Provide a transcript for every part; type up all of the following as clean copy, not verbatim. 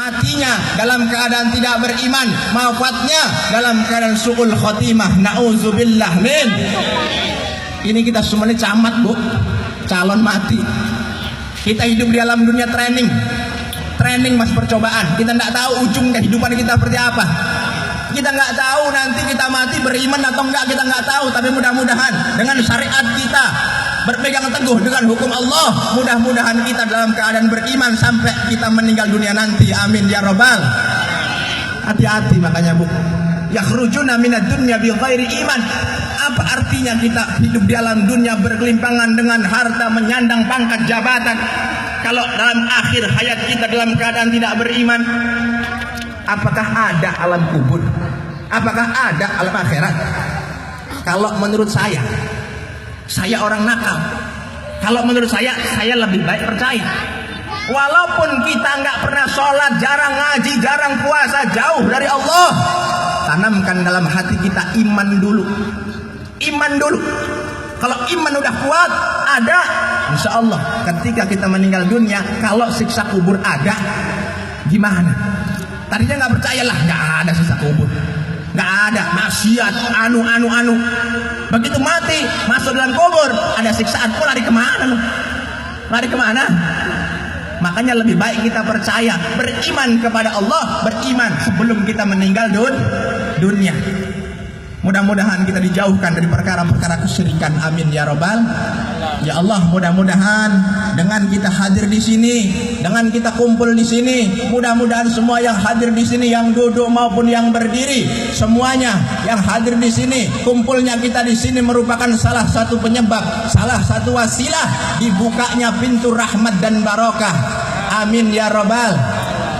matinya dalam keadaan tidak beriman, wafatnya dalam keadaan su'ul khotimah, na'udzubillah min. Ini kita semuanya camat bu, calon mati. Kita hidup di alam dunia training mas, percobaan. Kita nggak tahu ujung kehidupan kita seperti apa. Kita nggak tahu nanti kita mati beriman atau enggak, kita nggak tahu. Tapi mudah-mudahan dengan syariat kita berpegang teguh dengan hukum Allah, mudah-mudahan kita dalam keadaan beriman sampai kita meninggal dunia nanti. Amin ya robbal. Hati-hati makanya bu, yakhrujuna minad dunya bi ghairi iman. Apa artinya kita hidup di alam dunia berkelimpangan dengan harta, menyandang pangkat jabatan, kalau dalam akhir hayat kita dalam keadaan tidak beriman? Apakah ada alam kubur? Apakah ada alam akhirat? Kalau menurut saya orang nakal. Kalau menurut saya lebih baik percaya. Walaupun kita nggak pernah sholat, jarang ngaji, jarang puasa, jauh dari Allah, tanamkan dalam hati kita iman dulu. Iman dulu. Kalau iman udah kuat, ada, insya Allah ketika kita meninggal dunia, kalau siksa kubur ada, gimana? Tadinya nggak percayalah, nggak ada siksa kubur, nggak ada maksiat, anu. Begitu mati, masuk dalam kubur, ada siksaan, kok lari kemana lu? Lari kemana? Makanya lebih baik kita percaya, beriman kepada Allah, beriman sebelum kita meninggal dunia. Mudah-mudahan kita dijauhkan dari perkara-perkara kesyirikan. Amin ya robbal. Ya Allah, mudah-mudahan dengan kita hadir di sini, dengan kita kumpul di sini, mudah-mudahan semua yang hadir di sini, yang duduk maupun yang berdiri, semuanya yang hadir di sini, kumpulnya kita di sini merupakan salah satu penyebab, salah satu wasilah dibukanya pintu rahmat dan barokah. Amin ya robbal.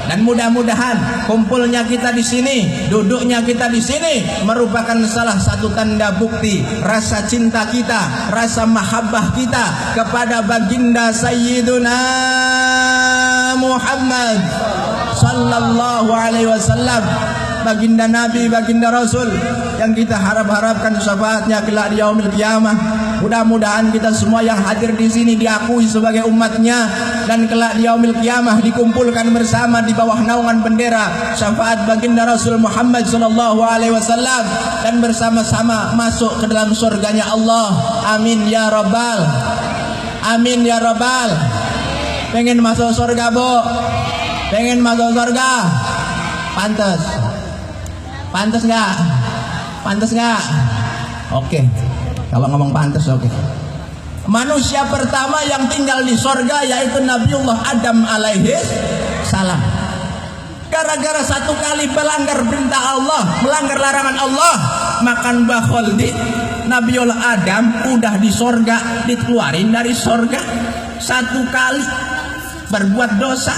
Dan mudah-mudahan kumpulnya kita di sini, duduknya kita di sini merupakan salah satu tanda bukti rasa cinta kita, rasa mahabbah kita kepada baginda Sayyiduna Muhammad sallallahu alaihi wasallam, baginda Nabi, baginda Rasul yang kita harapkan syafaatnya kelak di yaumil qiyamah. Mudah-mudahan kita semua yang hadir di sini diakui sebagai umatnya, dan kelak di yaumil qiyamah dikumpulkan bersama di bawah naungan bendera syafaat baginda Rasul Muhammad sallallahu alaihi wasallam, dan bersama-sama masuk ke dalam surganya Allah. Amin ya rabbal. Amin ya rabbal. Pengen masuk surga bu? Pengen masuk surga? Pantas? Pantas nggak? Pantas nggak? Oke. Kalau ngomong pantas, oke. Manusia pertama yang tinggal di sorga yaitu Nabiullah Adam alaihis salam. Gara-gara satu kali melanggar perintah Allah, melanggar larangan Allah, makan bakholdi, Nabiullah Adam udah di sorga, dikeluarin dari sorga. Satu kali berbuat dosa,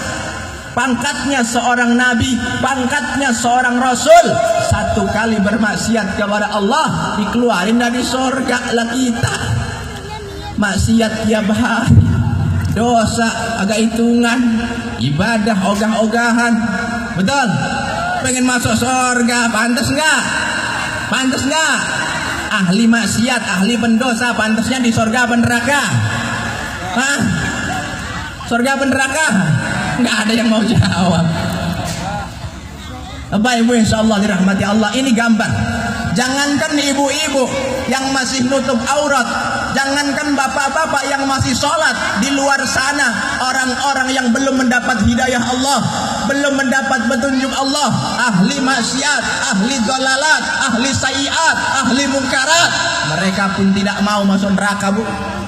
pangkatnya seorang nabi, pangkatnya seorang rasul, satu kali bermaksiat kepada Allah, dikeluarin dari surga. Lah kita maksiat tiap hari, dosa agak hitungan, ibadah ogah-ogahan. Betul? Pengen masuk surga, pantas nggak? Pantas nggak? Ahli maksiat, ahli pendosa, pantasnya di surga apa neraka? Hah? Surga apa neraka? Nggak ada yang mau jawab. Bapak Ibu insya Allah dirahmati Allah, ini gambar. Jangankan ibu-ibu yang masih nutup aurat, jangankan bapak-bapak yang masih sholat, di luar sana orang-orang yang belum mendapat hidayah Allah, belum mendapat petunjuk Allah, ahli maksiat, ahli dolalat, ahli sayiat, ahli mungkarat, mereka pun tidak mau masuk neraka bu.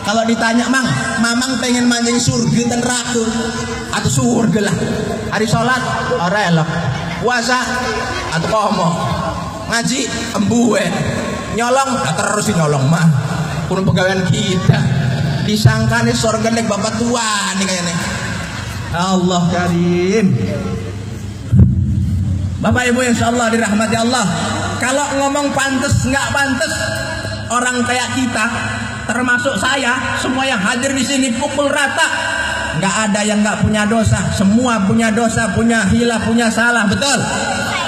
Kalau ditanya mamang pengen mancing surga dan neraka atau surga lah, hari sholat orang elok, puasa atau komo, ngaji embue, nyolong terus nyolong mah kurang pegawaian kita, disangka nih surga nek bapak tua nih kayaknya. Allah karim. Bapak Ibu insya Allah dirahmati Allah. Kalau ngomong pantas nggak pantas, orang kayak kita, termasuk saya, semua yang hadir di sini pukul rata, nggak ada yang nggak punya dosa, semua punya dosa, punya hilaf, punya salah, betul?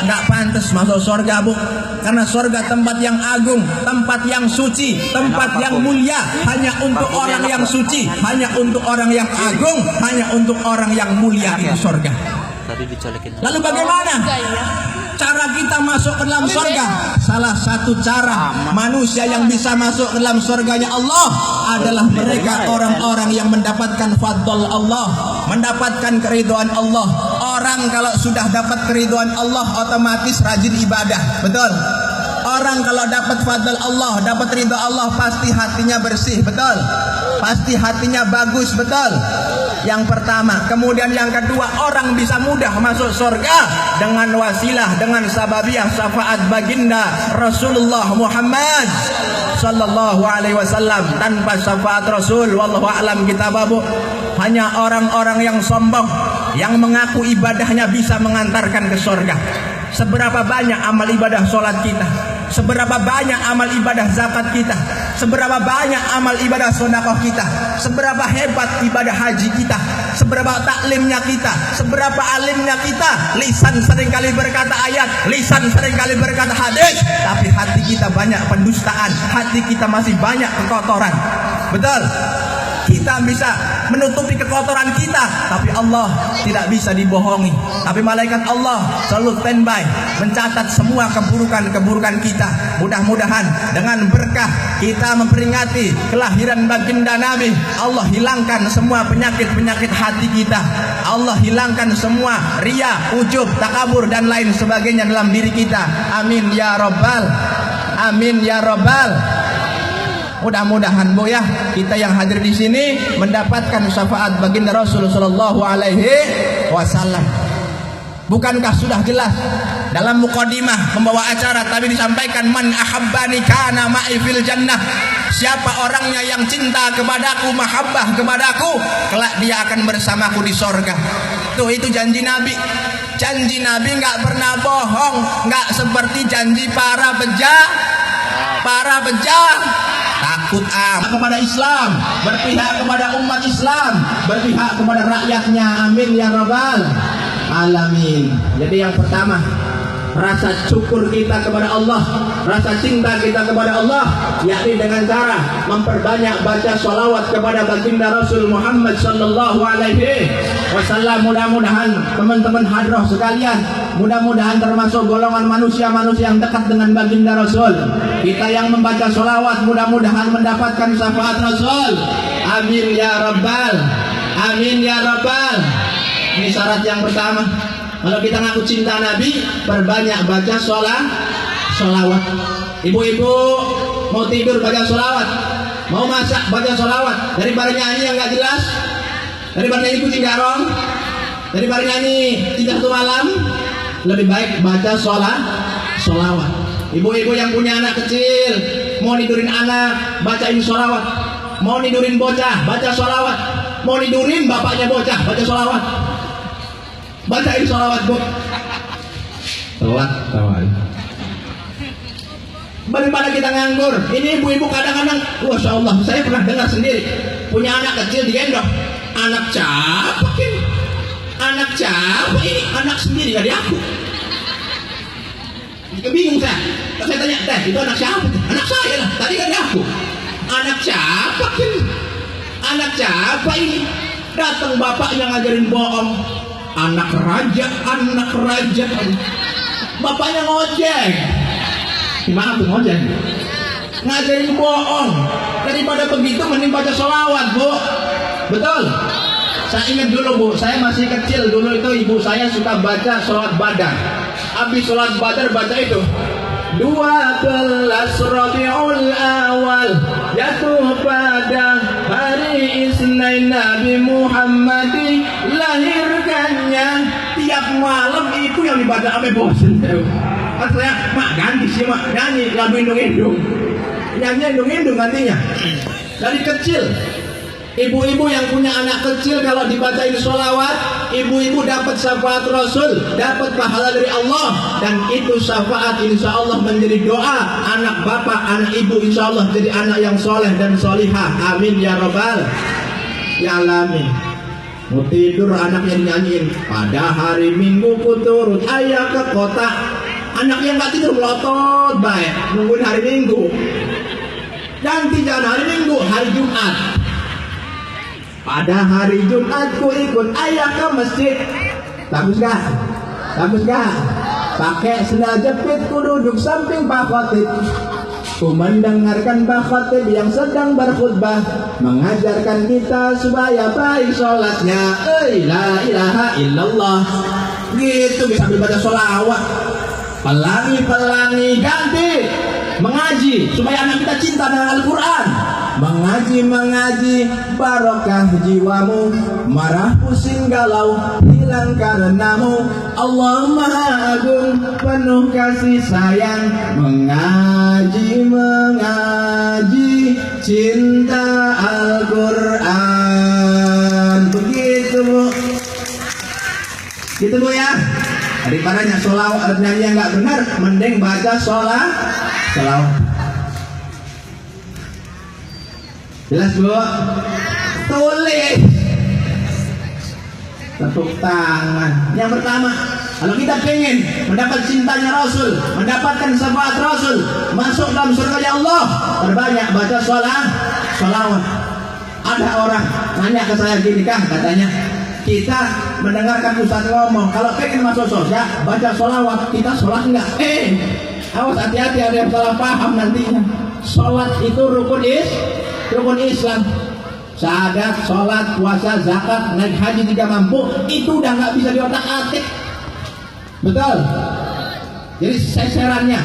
Nggak pantas masuk surga bu, karena surga tempat yang agung, tempat yang suci, tempat yang mulia, hanya untuk orang yang suci, hanya untuk orang yang agung, hanya untuk orang yang mulia itu surga. tadi dicolekin. Lalu bagaimana cara kita masuk ke dalam surga? Salah satu cara manusia yang bisa masuk ke dalam surganya Allah adalah mereka orang-orang yang mendapatkan fadl Allah, mendapatkan keridhaan Allah. Orang kalau sudah dapat keridhaan Allah otomatis rajin ibadah, betul? Orang kalau dapat fadl Allah, dapat ridha Allah, pasti hatinya bersih, betul? Pasti hatinya bagus, betul? Yang pertama. Kemudian yang kedua, orang bisa mudah masuk surga dengan wasilah, dengan sababiah syafaat baginda Rasulullah Muhammad sallallahu alaihi wasallam. Tanpa syafaat Rasul, wallahu a'lam kita babu, hanya orang-orang yang sombong yang mengaku ibadahnya bisa mengantarkan ke surga. Seberapa banyak amal ibadah sholat kita, seberapa banyak amal ibadah zakat kita, seberapa banyak amal ibadah sedekah kita, seberapa hebat ibadah haji kita, seberapa taklimnya kita, seberapa alimnya kita. Lisan seringkali berkata ayat, lisan seringkali berkata hadis, tapi hati kita banyak pendustaan, hati kita masih banyak kekotoran. Betul? Kita bisa menutupi kekotoran kita, tapi Allah tidak bisa dibohongi. Tapi malaikat Allah selalu standby mencatat semua keburukan-keburukan kita. Mudah-mudahan dengan berkah kita memperingati kelahiran baginda Nabi, Allah hilangkan semua penyakit-penyakit hati kita. Allah hilangkan semua riya, ujub, takabur dan lain sebagainya dalam diri kita. Amin ya rabbal, amin ya rabbal. Mudah-mudahan Bu ya, kita yang hadir di sini mendapatkan syafaat baginda Rasul sallallahu alaihi wasallam. Bukankah sudah jelas dalam mukadimah membawa acara tadi disampaikan, man ahabbani kana ma'i fil jannah. Siapa orangnya yang cinta kepadaku, mahabbah kepadaku, kelak dia akan bersamaku di sorga. Tuh, itu janji Nabi. Janji Nabi nggak pernah bohong, nggak seperti janji para bejat. Takut kepada Islam, berpihak kepada umat Islam, berpihak kepada rakyatnya. Amin ya rabbal alamin. Jadi yang pertama, rasa syukur kita kepada Allah, rasa cinta kita kepada Allah, yakni dengan cara memperbanyak baca sholawat kepada baginda Rasul Muhammad sallallahu alaihi wasallam. Mudah-mudahan teman-teman hadrah sekalian, mudah-mudahan termasuk golongan manusia-manusia yang dekat dengan baginda Rasul. Kita yang membaca sholawat mudah-mudahan mendapatkan syafaat Rasul. Amin ya rabbal, amin ya rabbal. Ini syarat yang pertama. Kalau kita ngaku cinta Nabi, perbanyak baca sholawat. Ibu-ibu mau tidur baca sholawat, mau masak baca sholawat. Daripada nyanyi yang gak jelas, daripada nyanyi kucing garong, daripada nyanyi 3 malam, lebih baik baca sholawat. Ibu-ibu yang punya anak kecil, mau nidurin anak, bacain sholawat. Mau nidurin bocah, baca sholawat. Mau nidurin bapaknya bocah, baca sholawat. Bacain sholawat Bu. Telat. Daripada kita nganggur. Ini ibu-ibu kadang-kadang, Masya Allah, saya pernah dengar sendiri, punya anak kecil digendong. Anak siapa ini? Anak siapa ini? Anak sendiri dari aku. Bingung saya. Saya tanya, itu anak siapa? Anak saya lah. Tadi kan aku. Anak siapa ini? Anak siapa ini? Datang bapaknya ngajarin bohong. Anak raja. Bapaknya ngojek. Gimana tuh ngojek? Ngajarin bohong. Daripada begitu mending baca sholawat Bu. Betul? Saya ingat dulu Bu, saya masih kecil dulu itu ibu saya suka baca sholawat badar. Habis sholat badar baca itu 12 Rabiul Awal jatuh pada hari Isnin Nabi Muhammad lahirkannya. Tiap malam itu yang dibaca sampai bosan. Kan saya, mak ganti sih mak, nyanyi lagu indung-indung, nyanyi indung-indung gantinya. Dari kecil ibu-ibu yang punya anak kecil kalau dibacain sholawat, ibu-ibu dapat syafaat Rasul, dapat pahala dari Allah, dan itu syafaat insya Allah menjadi doa anak bapak, anak ibu insya Allah jadi anak yang soleh dan solihah. Amin ya rabbal alamin. Mau tidur anaknya dinyanyiin, pada hari Minggu ku turun ayah ke kota. Anaknya nggak tidur melotot baik nungguin hari Minggu. Ganti jangan hari Minggu, hari Jumat. Pada hari Jumat ku ikut ayah ke masjid. Bagus gak? Bagus gak? Pakai sendal jepit, ku duduk samping Pak Khotib, ku mendengarkan Pak Khotib yang sedang berkhutbah, mengajarkan kita supaya baik sholatnya. La ilaha illallah. Gitu bisa baca sholawat. Pelangi-pelangi ganti mengaji supaya anak kita cinta dengan Al-Quran. Mengaji barokah jiwamu, marah pusing galau hilang karenamu. Allah Maha Agung penuh kasih sayang. Mengaji cinta Al-Quran. Begitu Bu. Gitu Bu ya. Daripada nyanyi yang nggak benar, mending baca sholawat. Jelas Bu? Tulis. Tepuk tangan. Yang pertama, kalau kita pengen mendapat cintanya Rasul, mendapatkan syafaat Rasul, masuk dalam surga Allah, perbanyak baca sholawat. Ada orang nanya ke saya gini, Kang, katanya, kita mendengarkan Ustaz ngomong, kalau pengen masuk surga, baca sholawat, kita sholat enggak? Awas hati-hati, ada yang salah paham nantinya. Sholat itu rukun Islam. Syahadat, sholat, puasa, zakat, naik haji jika mampu, itu udah nggak bisa diotak-atik. Betul? Jadi seserannya,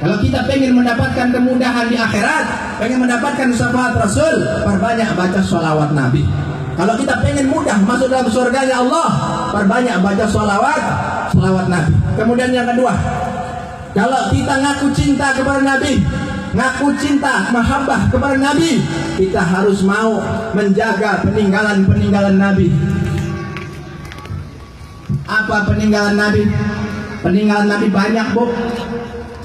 kalau kita pengen mendapatkan kemudahan di akhirat, pengen mendapatkan syafaat Rasul, perbanyak baca sholawat Nabi. Kalau kita pengen mudah masuk dalam surganya Allah, perbanyak baca sholawat Nabi. Kemudian yang kedua, kalau kita ngaku cinta kepada Nabi, ngaku cinta, mahabbah kepada Nabi, kita harus mau menjaga peninggalan Nabi. Apa peninggalan Nabi? Peninggalan Nabi banyak Bu.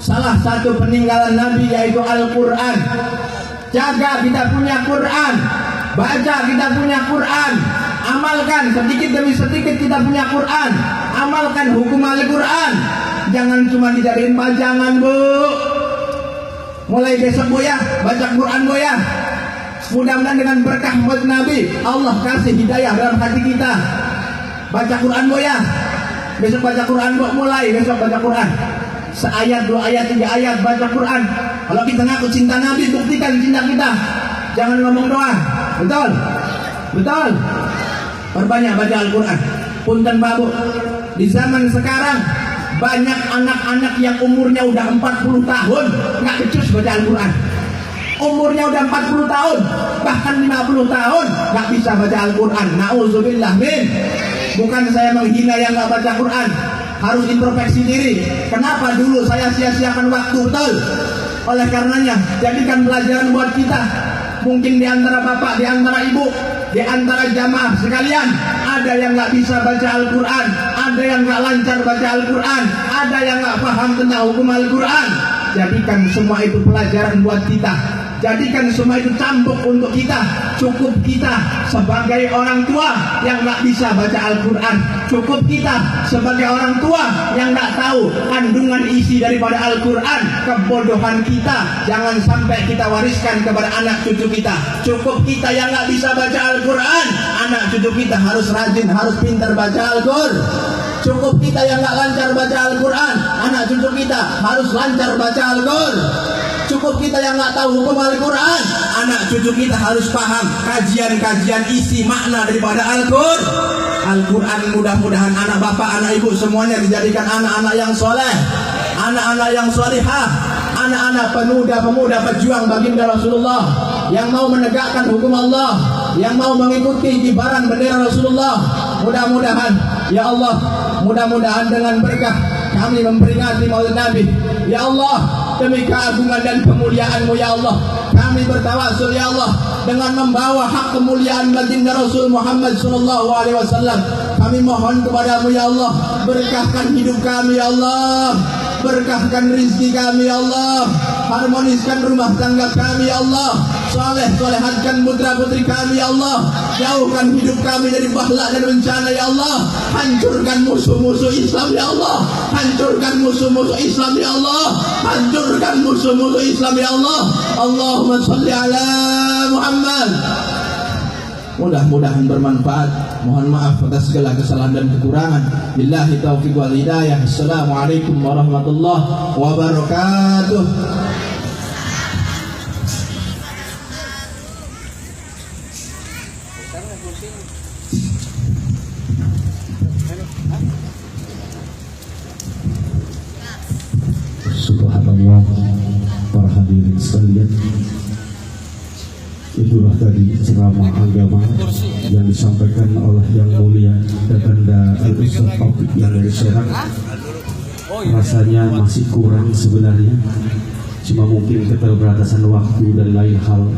Salah satu peninggalan Nabi yaitu Al-Quran. Jaga kita punya Quran, baca kita punya Quran, amalkan sedikit demi sedikit kita punya Quran, amalkan hukum Al-Quran. Jangan cuma dijadiin pajangan Bu. Mulai besok Bu ya, baca Quran Bu ya. Mudah-mudahan dengan berkah buat Nabi, Allah kasih hidayah dalam hati kita. Baca Quran Bu ya. Besok baca Quran Bu, mulai besok baca Quran. Seayat, 2 ayat, 3 ayat baca Quran. Kalau kita ngaku cinta Nabi, buktikan cinta kita. Jangan ngomong doang. Betul? Betul? Perbanyak baca Al-Quran. Punten Babu, di zaman sekarang banyak anak-anak yang umurnya udah 40 tahun nggak becus baca Al-Quran. Umurnya udah 40 tahun, bahkan 50 tahun nggak bisa baca Al-Quran. Na'udzubillah min. Bukan saya menghina yang nggak baca Quran. Harus introspeksi diri. Kenapa dulu saya sia-siakan waktu? Betul. Oleh karenanya, jadikan pelajaran buat kita. Mungkin di antara bapak, di antara ibu, di antara jamaah sekalian, ada yang nggak bisa baca Al-Quran, ada yang nggak lancar baca Al-Quran, ada yang nggak paham tentang hukum Al-Quran. Jadikan semua itu pelajaran buat kita. Jadikan semua itu cambuk untuk kita. Cukup kita sebagai orang tua yang nggak bisa baca Al-Quran. Cukup kita sebagai orang tua yang nggak tahu kandungan isi daripada Al-Quran. Kebodohan kita jangan sampai kita wariskan kepada anak cucu kita. Cukup kita yang nggak bisa baca Al-Quran, anak cucu kita harus rajin, harus pintar baca Al-Quran. Cukup kita yang nggak lancar baca Al-Quran, anak cucu kita harus lancar baca Al-Quran. Cukup kita yang nggak tahu hukum Al-Quran, anak cucu kita harus paham kajian-kajian isi makna daripada Al-Quran. Al-Quran, mudah-mudahan anak bapak, anak ibu semuanya dijadikan anak-anak yang soleh, anak-anak yang solihah, anak-anak pemuda-pemuda pejuang baginda Rasulullah yang mau menegakkan hukum Allah, yang mau mengikuti kibaran bendera Rasulullah. Mudah-mudahan, ya Allah, mudah-mudahan dengan berkah kami memperingati Maulid Nabi, ya Allah, demi keagungan dan kemuliaan-Mu ya Allah, kami bertawassul ya Allah dengan membawa hak kemuliaan baginda Rasul Muhammad sallallahu alaihi wasallam. Kami mohon kepadamu ya Allah, berkahkan hidup kami ya Allah, berkahkan rizki kami ya Allah, harmoniskan rumah tangga kami ya Allah, solehatkan putra putri kami ya Allah, jauhkan hidup kami dari bahlak dan bencana ya Allah, hancurkan musuh-musuh Islam ya Allah, hancurkan musuh-musuh Islam ya Allah, hancurkan musuh-musuh Islam ya Allah. Allahumma salli ala Muhammad. mudah-mudahan bermanfaat. Mohon maaf atas segala kesalahan dan kekurangan. Billahi taufiq wal hidayah. Assalamualaikum warahmatullahi wabarakatuh. Subhanallah, para hadirin sekalian, itulah tadi ceramah agama yang disampaikan oleh Yang Mulia Dadanda Al-Ustaz Taufik yang dari Serang. Rasanya masih kurang sebenarnya, cuma mungkin keterbatasan waktu dan lain hal.